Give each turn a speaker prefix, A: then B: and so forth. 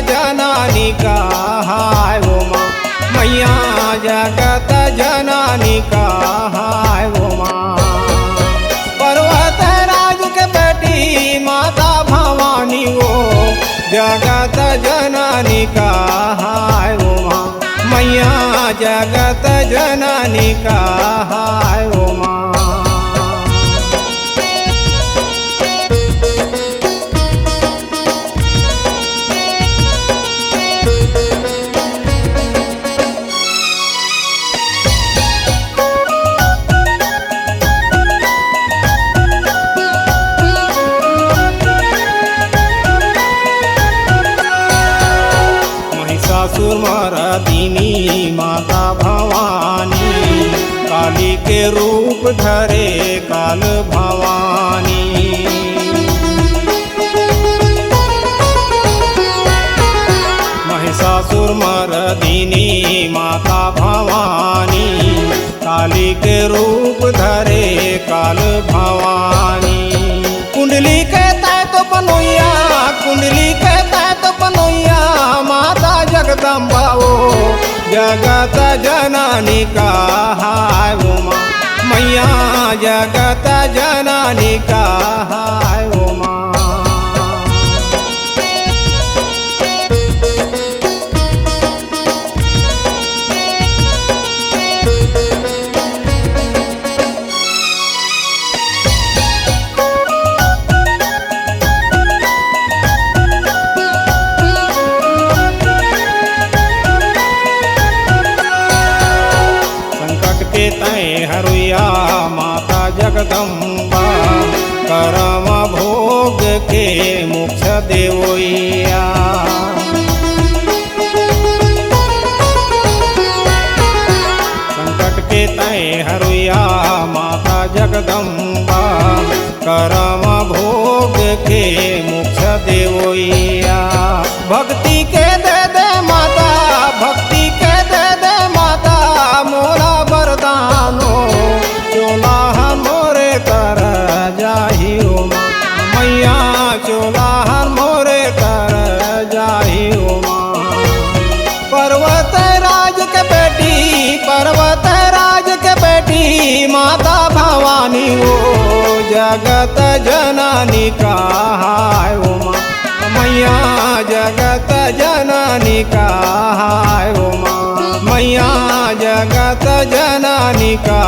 A: जननी का हाय उमा मैया जगत जननी का हाय उमा। पर्वत राज के बेटी माता भवानी वो जगत जननी का हाय उमा मैया जगत जननी का हाय उमा। महिषासुरमर्दिनी माता भवानी काली के रूप धरे काल भवानी। महिषासुरमर्दिनी माता भवानी काली के रूप धरे काल भवानी। कुंडली कहता है तो बनोइया कुंडली कहता है तो बनोइया माता जगदम्बा वो जगत जननी का हाय उमा मैया जगत जननी का हाय उमा। तय हरुया माता जगदम्बा करम भोग के मोक्ष देवोइया। संकट के तय हरुया माता जगदम्बा करम भोग के मोक्ष देवोइया। भक्ति के दे दे माता भक्ति के दे दे माता मोरा वरदानो चोला मोरे कर जाहि उमा मैया चोला मोरे कर जाहि उमा। पर्वत राज के बेटी पर्वत राज के बेटी माता भवानी वो जगत जननी का हाय उमा मैया जगत जननी का हाय उमा मैया जगत जननी का